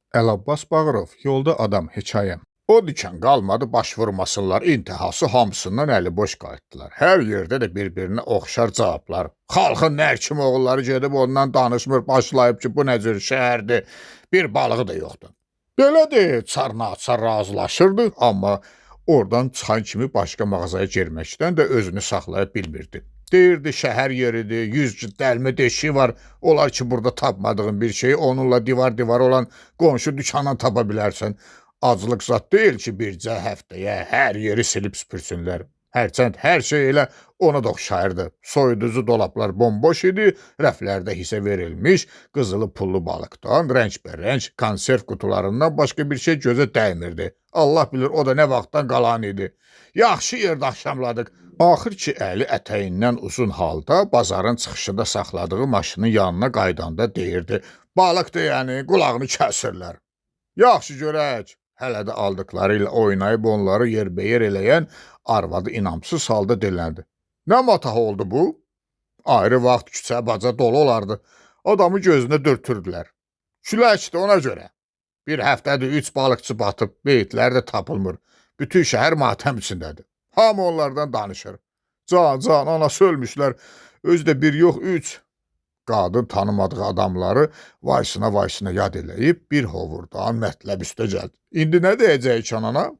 Əlabbas Bağırov, yolda adam hekayəm. O diken qalmadı baş vurmasınlar, intihası hamısından əli boş qayıtdılar. Hər yerdə də bir-birinə oxşar cavablar. Xalqın nərkim oğulları gedib ondan danışmır, başlayıb ki, bu nə cür şəhərdir, bir balığı da yoxdur. Belədir, çar-naçar razılaşırdı, amma oradan çıxan kimi başqa mağazaya girməkdən də özünü saxlaya bilmirdi. Deyirdi şəhər yeridir, 100 dəlmə deşiyi var. Olar ki, burada tapmadığın bir şeyi onunla divar olan qonşu dükandan tapa bilərsən. Aclıq zat deyil ki, bircə həftəyə hər yeri silib süpürsünlər. Hərçənd hər şey elə ona da oxşayırdı. Soyuducu dolaplar bomboş idi, rəflərdə hissə verilmiş, qızılı pullu balıqdan, rəngbərəng konserv qutularından başqa bir şey gözə dəymirdi. Allah bilir o da nə vaxtdan qalan idi. Yaxşı yerdə axşamladıq. Axır ki, əli ətəyindən uzun halda bazarın çıxışında saxladığı maşının yanına qaydanda deyirdi. Balıqdır yəni, qulağını kəsirlər. Yaxşı görək. Hələ də aldıqları ilə oynayıb onları yerbəyer eləyən arvadı inamsız halda dilləndi. Nə matah oldu bu? Ayrı vaxt küçə baca dolu olardı. Adamı gözünə dürtürdülər. Küləkdir ona görə. Bir həftədir 3 balıqçı batıb, beyitləri də tapılmır. Bütün şəhər matəm içindədir. Hamı onlardan danışır. Can, anası ölmüşlər. Özü də bir yox, 3. Qadın tanımadığı adamları vaysına yad eləyib bir hovurdan mətləb üstə gəldi. İndi nə deyəcək anana?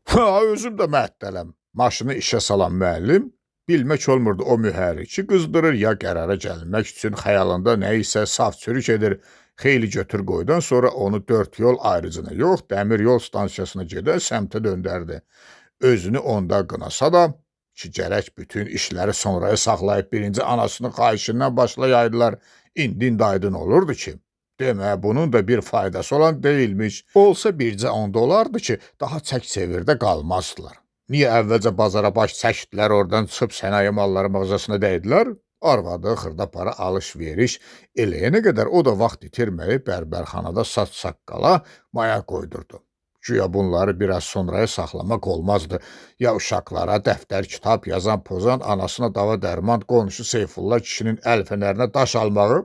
Özüm də məhdələm. Maşını işə salan müəllim bilmək olmurdu o mühərriki qızdırır ya qərara gəlmək üçün xəyalında nə isə saf çürük edir. Xeyli götür qoydan sonra onu 4 yol ayrıcına yox, dəmir yol stansiyasına gedən səmtə döndərdi. Özünü onda qınasa da ki, gərək bütün işləri sonraya saxlayıb birinci anasının xahişindən başlayaydılar. İndi aydın olurdu ki, demə bunun da bir faydası olan deyilmiş. Olsa bircə onda olardı ki, daha çək çevirdə qalmazdılar. Niyə əvvəlcə bazara baş çəkdilər, oradan çıxıb sənaye malları mağazasına dəydilər? Arvadı xırda para alış-veriş eləyənə qədər o da vaxt itirməyib bərbərxanada saç-saqqala maya qoydurdu. Güya bunları biraz sonraya saxlamaq olmazdı. Ya uşaqlara dəftər, kitab yazan pozan, anasına dava dərman, qonşu Seyfullah kişinin əl fənərinə daş almağı.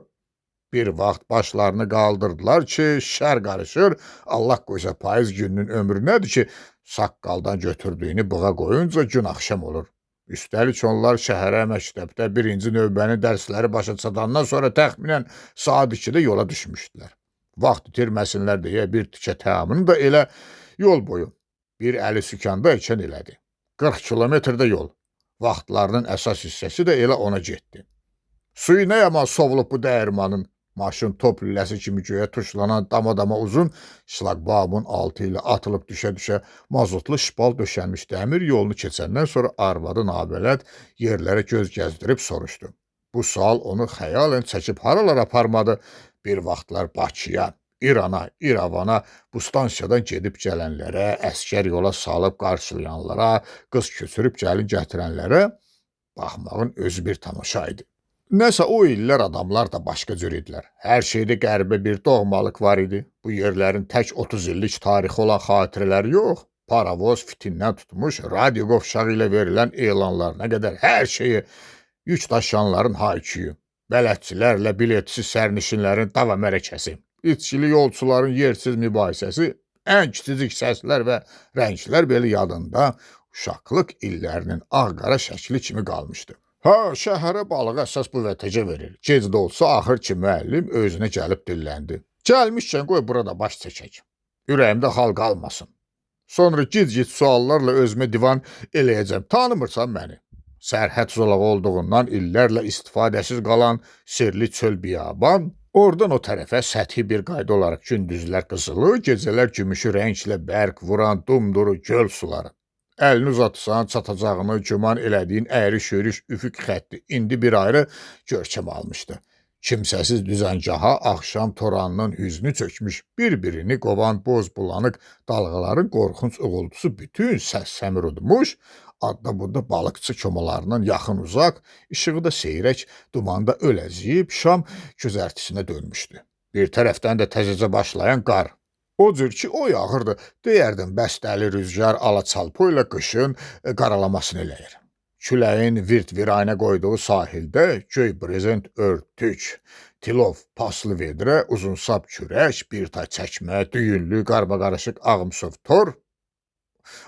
Bir vaxt başlarını qaldırdılar ki, şər qarışır, Allah qoysa payız gününün ömrü nədir ki, saqqaldan götürdüyünü bığa qoyunca gün axşam olur. Üstəlik onlar şəhərə məktəbdə birinci növbənin dərsləri başa çatandan sonra təxminən saat 2-də yola düşmüşdülər. Vaxt itirməsinlər deyə bir tikə təamını da elə yol boyu bir əli sükanda ikən elədi. 40 kilometrdə yol. Vaxtlarının əsas hissəsi də elə ona getdi. Suyu nə yaman sovulub bu dəyirmanın? Maşın top lüləsi kimi göyə tuşlanan dama uzun şlagbaumun altı ilə atılıb düşə-düşə mazotlu şpal döşənmiş dəmir yolunu keçəndən sonra arvadı nabələd yerlərə göz gəzdirib soruşdu. Bu sual onu xəyalən çəkib haralar aparmadı. Bir vaxtlar Bakıya, İrana, İrəvana bu stansiyadan gedib gələnlərə, əskər yola salıb qarşılayanlara, qız köçürüb gəlin gətirənlərə baxmağın özü bir tamaşa idi. Nəsə o illər adamlar da başqa cür idilər. Hər şeydə qəribə bir doğmalıq var idi. Bu yerlərin tək 30 illik tarixi olan xatirələri yox. Paravoz fitindən tutmuş, radio qovşağı ilə verilən elanlarına qədər hər şeyi, yük daşıyanların hayküyü, bələdçilərlə biletsiz sərnişinlərin dava mərəkəsi, içkili yolçuların yersiz mübahisəsi, ən kiçicik səslər və rənglər belə yadında uşaqlıq illərinin ağ-qara şəkli kimi qalmışdı. Şəhərə balığı əsas bu vətəcə verir. Gec də olsa axır ki, müəllim özünə gəlib dilləndi. Gəlmişkən qoy burada baş çəkək. Ürəyimdə xal qalmasın. Sonra gic-gic suallarla özümə divan eləyəcəm. Tanımırsan məni? Sərhəd zolağı olduğundan illərlə istifadəsiz qalan sirli çöl biyaban, oradan o tərəfə səthi bir qayda olaraq gündüzlər qızılı, gecələr gümüşü rənglə bərq vuran dumduru göl suları. Əlini uzatsan çatacağını güman elədiyin əyri-şöyriş üfüq xətti indi bir ayrı görkəm almışdı. Kimsəsiz düzəngaha axşam toranının hüznü çökmüş, bir-birini qovan boz bulanıq dalğaların qorxunc uğultusu bütün səs-səmir udmuş, adda-budda balıqçı komalarının yaxın uzaq, işığı da seyrək, dumanda öləziyib şam gözərtisinə dönmüşdü. Bir tərəfdən də təzəcə başlayan qar. O cür ki, o yağırdı, deyərdim bəstəli rüzgar alaçalpo ilə qışın qaralamasını eləyir. Küləyin virt-virayına qoyduğu sahildə göy brezent örtük, tilov, paslı vedrə, uzun sap kürək, bir tay çəkmə, düyünlü, qarmaqarışıq ağımsov tor,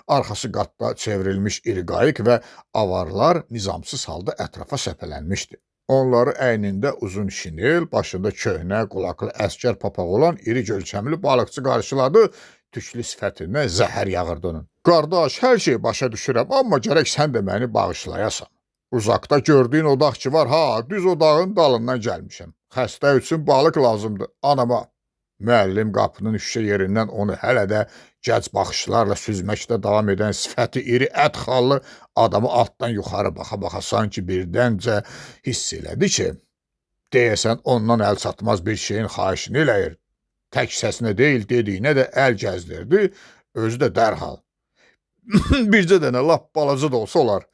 arxası qatda çevrilmiş iri qayıq və avarlar nizamsız halda ətrafa səpələnmişdi. Onları əynində uzun şinel, başında köhnə, qulaqlı əskər papaq olan iri görkəmli balıqçı qarşıladı, tüklü sifətindən zəhər yağırdı onun. Qardaş, hər şeyi başa düşürəm, amma gərək sən də məni bağışlayasan. Uzaqda gördüyün odaq ki var, düz odağın dalından gəlmişəm. Xəstə üçün balıq lazımdır, anama. Müəllim qapının şüşə yerindən onu hələ də gəc baxışlarla süzməkdə davam edən sifəti iri ət xallı adamı altdan yuxarı baxa-baxa sanki birdəncə hiss elədi ki, deyəsən ondan əl çatmaz bir şeyin xahişini eləyir. Tək səsinə deyil, dediyinə də əl gəzdirdi, özü də dərhal. Bircə dənə lap balaca da olsa olar.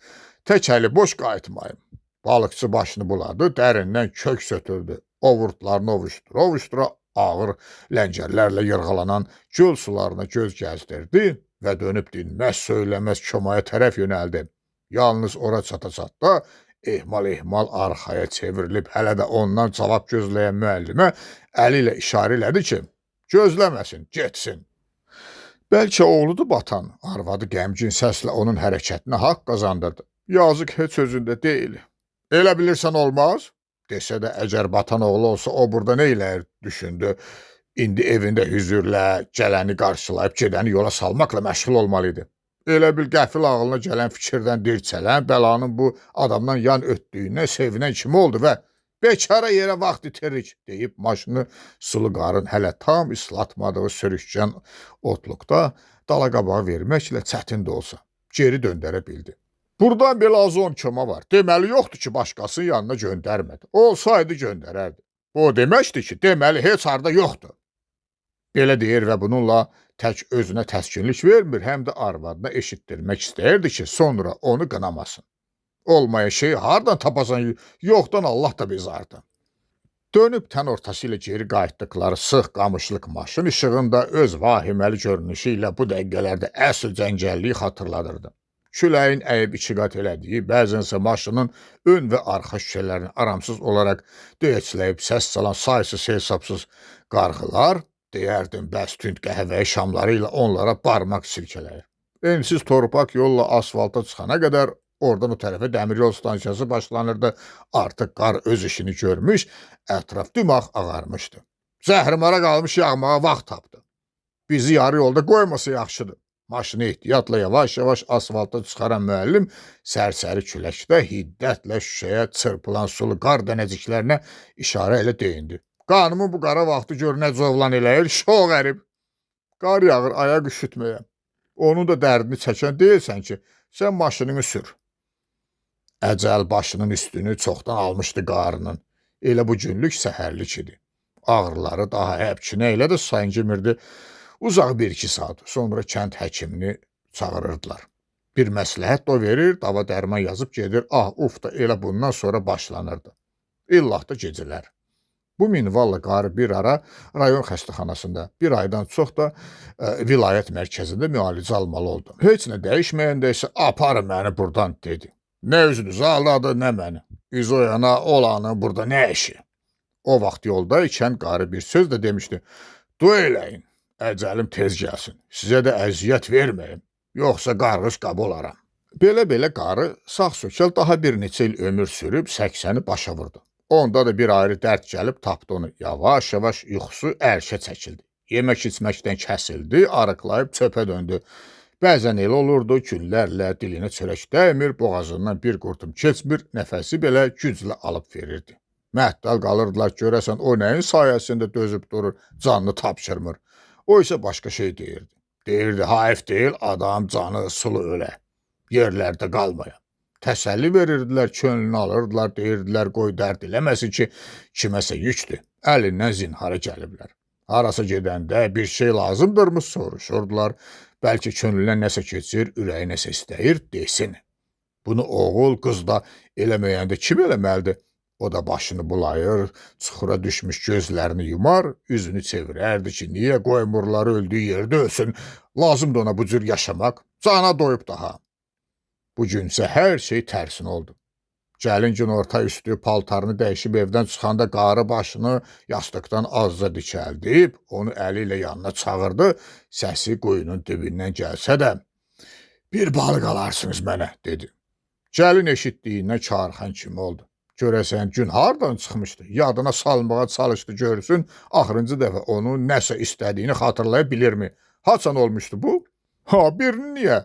Tək əli boş qayıtmayım. Balıqçı başını buladı, dərindən kök sötürdü. Ovurtlarını ovuşdura ağır ləngərlərlə yırğalanan göl sularına göz gəzdirdi və dönüb dinməz söyləməz komaya tərəf yönəldi. Yalnız ora çata-çatda ehmal-ehmal arxaya çevrilib hələ də ondan cavab gözləyən müəllimə əli ilə işarə elədi ki, gözləməsin, getsin. Bəlkə oğludur batan, arvadı qəmgin səslə onun hərəkətinə haqq qazandırdı. Yazıq heç özündə deyil. Elə bilirsən olmaz? Desə də əgər batan oğlu olsa o burada nə eləyir düşündü. İndi evində hüzürlə, gələni qarşılayıb gedəni yola salmaqla məşğul olmalıydı. Elə bil qəfil ağlına gələn fikirdən dirçələn, bəlanın bu adamdan yan ötdüyünə sevinən kimi oldu və bekara yerə vaxt itiririk deyib maşını sulu qarın hələ tam islatmadığı sürüşkən otluqda dala-qabağa verməklə çətin də olsa geri döndərə bildi. Buradan belə az 10 koma var. Deməli yoxdur ki, başqasının yanına göndərmədi. Olsaydı göndərərdi. O deməkdir ki, deməli heç harda yoxdur. Belə deyir və bununla tək özünə təskinlik vermir, həm də arvadına eşitdirmək istəyirdi ki, sonra onu qınamasın. Olmayan şeyi hardan tapasan, yoxdan Allah da bizardı. Dönüb tən ortası ilə geri qayıtdıqları sıx qamışlıq maşın işığında öz vahiməli görünüşü ilə bu dəqiqələrdə əsl cəngəlliyi xatırladırdı. Küləyin əyib iki qat elədiyi, bəzənsə maşının ön və arxa şüşələrini aramsız olaraq döyəcləyib səs salan saysız hesabsız qarğılar, deyərdim bəs tünd qəhvəyi şamları ilə onlara barmaq silkələyir. Ensiz torpaq yolla asfalta çıxana qədər oradan o tərəfə dəmiryol stansiyası başlanırdı. Artıq qar öz işini görmüş, ətraf dümağ ağarmışdı. Zəhrimara qalmış yağmağa vaxt tapdı. Bizi yarı yolda qoymasa yaxşıdır. Maşını ehtiyatla yavaş-yavaş asfalta çıxaran müəllim sərsəri küləkdə hiddətlə şüşəyə çırpılan sulu qar dənəciklərinə işarə ilə deyindi. Qanımın bu qara vaxtı gör nə covlan eləyir, şoq ərib. Qar yağır ayaq üşütməyə. Onun da dərdini çəkən deyilsən ki, sən maşınını sür. Əcəl başının üstünü çoxdan almışdı qarının. Elə bu günlük səhərlik idi. Ağrıları daha həbkinə elə də sayıncımirdi. Uzaq 1-2 saat sonra kənd həkimini çağırırdılar. Bir məsləhət o verir, dava dərman yazıb gedir, uf da elə bundan sonra başlanırdı. İllah da gecələr. Bu minvalla qarı bir ara rayon xəstəxanasında, bir aydan çox da vilayət mərkəzində müalicə almalı oldu. Heç nə dəyişməyəndə isə aparın məni buradan dedi. Nə üzünüzü aldadı, nə məni. Üz o yana olanı burada nə işi? O vaxt yolda ikən qarı bir söz də demişdi. Du eləyin. Əcəlim tez gəlsin, sizə də əziyyət verməyim, yoxsa qarğış qab olaram. Belə-belə qarı sağ-sökəl daha bir neçə il ömür sürüb 80-i başa vurdu. Onda da bir ayrı dərd gəlib tapdı onu. Yavaş-yavaş yuxusu ərşə çəkildi. Yemək içməkdən kəsildi, arıqlayıb çöpə döndü. Bəzən elə olurdu, günlərlə dilinə çörək dəymir, boğazından bir qurtum keçmir, nəfəsi belə güclə alıb verirdi. Məhdəl qalırdılar, görəsən o nəyin sayəsində dözüb durur, canını tapşırmır. O isə başqa şey deyirdi. Deyirdi, hayf deyil, adam canı sulu ölə, yerlərdə qalmaya. Təsəlli verirdilər, könlünü alırdılar, deyirdilər, qoy dərd eləməsin ki, kiməsə yükdür, əlindən zinhara gəliblər. Harasa gedəndə bir şey lazımdırmı soruşurdular, bəlkə könlünə nəsə keçir, ürəyi nəsə istəyir, desin. Bunu oğul, qız da eləməyəndə kim eləməlidir? O da başını bulayır, çuxura düşmüş gözlərini yumar, üzünü çevirərdi ki, niyə qoymurlar öldüyü yerdə ölsün, lazımdır ona bu cür yaşamaq, cana doyub daha. Bu günsə hər şey tərsin oldu. Cəlin günorta üstü paltarını dəyişib evdən çıxanda qarı başını yastıqdan azca dikəldib, onu əli ilə yanına çağırdı, səsi quyunun dibindən gəlsə də, bir balıq alarsınız mənə, dedi. Cəlin eşitdiyindən karxan kimi oldu. Görəsən gün hardan çıxmışdı? Yadına salmağa çalışdı görsün, axırıncı dəfə onu nəsə istədiyini xatırlaya bilirmi? Haçan olmuşdu bu? Ha, birini niyə?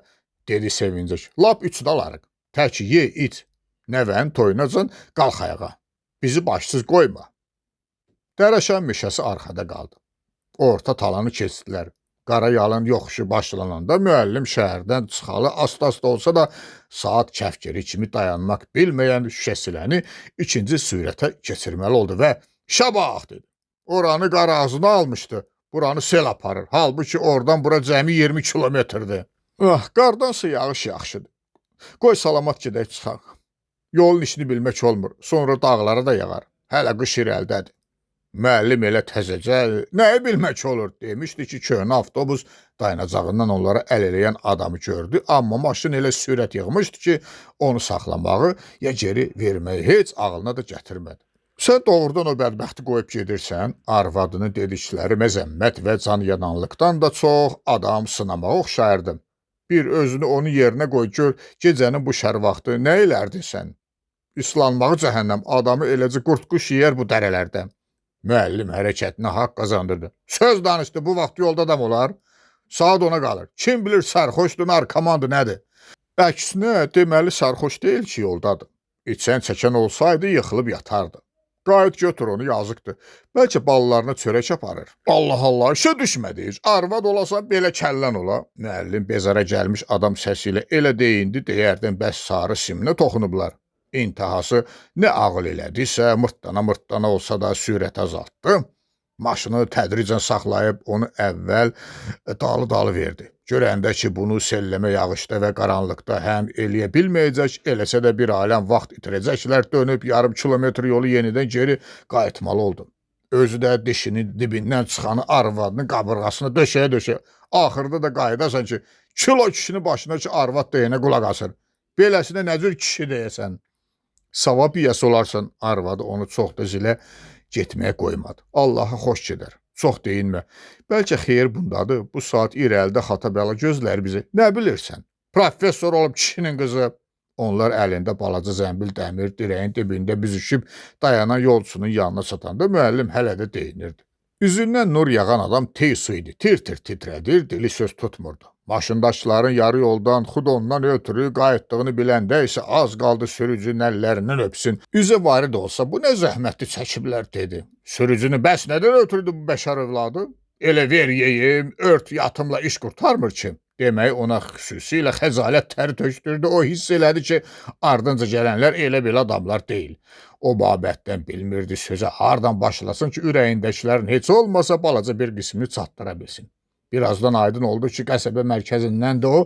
Dedi sevincək. Lap 3 dalarıq. Tək ye, iç. Nəvənin toyunacan qalx ayağa. Bizi başsız qoyma. Dərəşən meşəsi arxada qaldı. Orta talanı keçdilər. Qarayalın yoxuşu başlananda müəllim şəhərdən çıxalı asta-asta olsa da saat kəfkiri kimi dayanmaq bilməyən şüşəsiləni ikinci sürətə keçirməli oldu və şabaq dedi. Oranı qar ağzına almışdı. Buranı sel aparır. Halbuki oradan bura cəmi 20 kilometrdir. Qardansa yağış yaxşıdır. Qoy salamat gedək çıxaq. Yolun işini bilmək olmur. Sonra dağlara da yağar. Hələ qış irəldədir. Müəllim elə təzəcə, nəyi bilmək olur, demişdi ki, köhnə avtobus dayanacağından onlara əl eləyən adamı gördü, amma maşın elə sürət yığmışdı ki, onu saxlamağı ya geri verməyi heç ağılına da gətirmədi. Sən doğrudan o bədbəxti qoyub gedirsən, arvadının dedikləri məzəmmət və canyadanlıqdan da çox adam sınamağa oxşayırdım. Bir özünü onun yerinə qoy gör, gecənin bu şər vaxtı nə elərdin sən? İslanmağı cəhənnəm, adamı eləcə qurtquş yeyər bu dərələrdən. Müəllim hərəkətinə haqq qazandırdı. Söz danışdı, bu vaxt yolda adam olar. Saat ona qalır. Kim bilir sərxoşdur, narkomandır, nədir? Əksinə, deməli sərxoş deyil ki, yoldadır. İçən çəkən olsaydı, yıxılıb yatardı. Qayıt götür onu, yazıqdır. Bəlkə balalarına çörək aparır. Allah Allah, işə düşmədi heç. Arvad olasan, belə kəllən ola. Müəllim bezara gəlmiş adam səsi ilə elə deyindi, deyərdən bəs sarı simnə toxunublar. İntihası nə ağıl elədisə, mırtlana olsa da sürət azaltdı. Maşını tədricən saxlayıb onu əvvəl dalı verdi. Görəndə ki, bunu selləmə yağışda və qaranlıqda həm eləyə bilməyəcək, eləsə də bir aləm vaxt itirəcəklər, dönüb yarım kilometr yolu yenidən geri qayıtmalı oldu. Özü də dişinin dibindən çıxanı arvadının qabırğasını döşəyə. Axırda da qayıdasan ki, kilo kişinin başına ki, arvad deyənə qulaq asır. Beləsinə nə cür kişi deyəsən? Savab yiyəsi olarsan, arvadı onu çox da zilə getməyə qoymadı. Allaha xoş gedər. Çox deyinmə. Bəlkə xeyir bundadır. Bu saat irəlidə xata bəla gözlər bizi. Nə bilirsən? Professor olub kişinin qızı. Onlar əlində balaca zəmbil dəmir dirəyin dibində büzüşüb dayanan yolçunun yanına çatanda müəllim hələ də deyinirdi. Üzündən nur yağan adam tez su idi. Tir-tir titrədir, dili söz tutmurdu. Maşındakıların yarı yoldan, xudondan ötürü qayıtdığını biləndə isə az qaldı sürücünün əllərindən öpsün. Üzə varid olsa, bu nə zəhmətli çəkiblər, dedi. Sürücünü bəs nədən ötürdü bu bəşər övladı? Elə ver yeyim, ört yatımla iş qurtarmır ki. Demək ona xüsusilə xəcalət təri tökdürdü. O hiss elədi ki, ardınca gələnlər elə belə adamlar deyil. O babətdən bilmirdi sözə hardan başlasın ki, ürəyindəkilərin heç olmasa balaca bir qismini çatdıra bilsin. Birazdan aydın oldu ki, qəsəbə mərkəzindən də o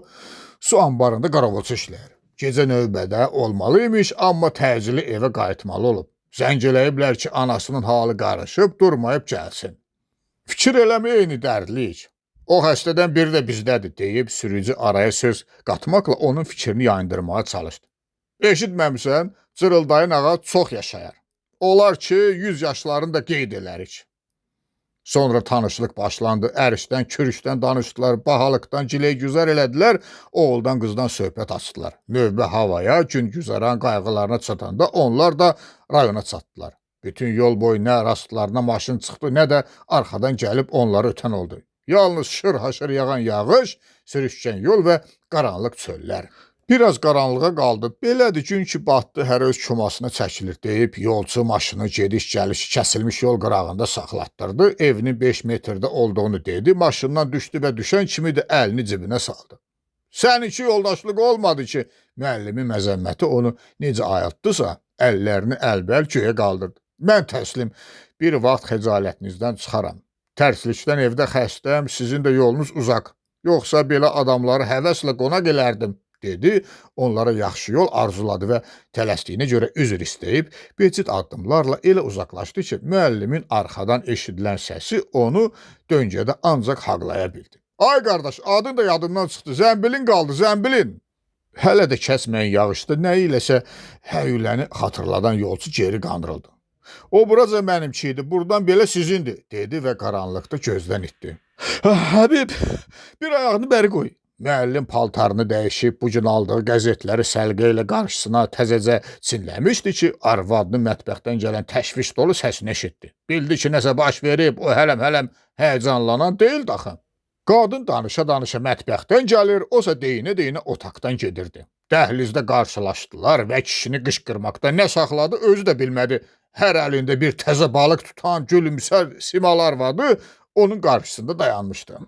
su anbarında qaravolçu işləyir. Gecə növbədə olmalıymış, amma təcili evə qayıtmalı olub. Zəng eləyiblər ki, anasının halı qarışıb, durmayıb gəlsin. Fikir eləmə eyni dərdlik. O xəstədən biri də bizdədir, deyib sürücü araya söz qatmaqla onun fikrini yayındırmağa çalışdı. Eşitməmsən, cırıldayın ağa çox yaşayar. Olar ki, 100 yaşlarını da qeyd elərik. Sonra tanışlıq başlandı, ərişdən, kürüşdən danışdılar, bahalıqdan giləy-güzar elədilər, oğuldan qızdan söhbət açdılar. Növbə havaya, gün güzaran qayğılarına çatanda onlar da rayona çatdılar. Bütün yol boyu nə rastlarına maşın çıxdı, nə də arxadan gəlib onları ötən oldu. Yalnız şır-haşır yağan yağış, sürüşkən yol və qaranlıq çöllər. Biraz qaranlığa qaldı. Belədir, gün ki batdı, hər öz kumasına çəkilir, deyib yolçu maşını gediş-gəlişi kəsilmiş yol qırağında saxlatdırdı. Evinin 5 metrdə olduğunu dedi. Maşından düşdü və düşən kimi də əlini cibinə saldı. Səninki yoldaşlıq olmadı ki, müəllimin məzəmməti onu necə ayıltdısa, əllərini əlbəl göyə qaldırdı. Mən təslim, bir vaxt xəcalətinizdən çıxaram. Tərslikdən evdə xəstəm, sizin də yolunuz uzaq. Yoxsa belə adamları həvəslə qonaq elərdim, dedi. Onlara yaxşı yol arzuladı və tələsdiyinə görə üzr istəyib, becid addımlarla elə uzaqlaşdı ki, müəllimin arxadan eşidilən səsi onu döngədə ancaq haqlaya bildi. Ay qardaş, adın da yadımdan çıxdı, zəmbilin qaldı, zəmbilin. Hələ də kəsməyən yağışda nə iləsə həyüləni xatırladan yolçu geri qandırıldı. O buraca mənimki idi, buradan belə sizindir, dedi və qaranlıqda gözdən itdi. Həbib, bir ayağını bəri qoy. Müəllim paltarını dəyişib, bu gün aldığı qəzetləri səlqə ilə qarşısına təzəcə çinləmişdi ki, arvadının mətbəxdən gələn təşviş dolu səsini eşitdi. Bildi ki, nəsə baş verib, o hələm-hələm həyəcanlanan deyil daxı. Qadın danışa-danışa mətbəxdən gəlir, osa deyinə-deyinə otaqdan gedirdi. Dəhlizdə qarşılaşdılar və kişini qışqırmaqda nə saxladı özü də bilmədi. Hər əlində bir təzə balıq tutan gülümsər simalar vardı, onun qarşısında dayanmışdı.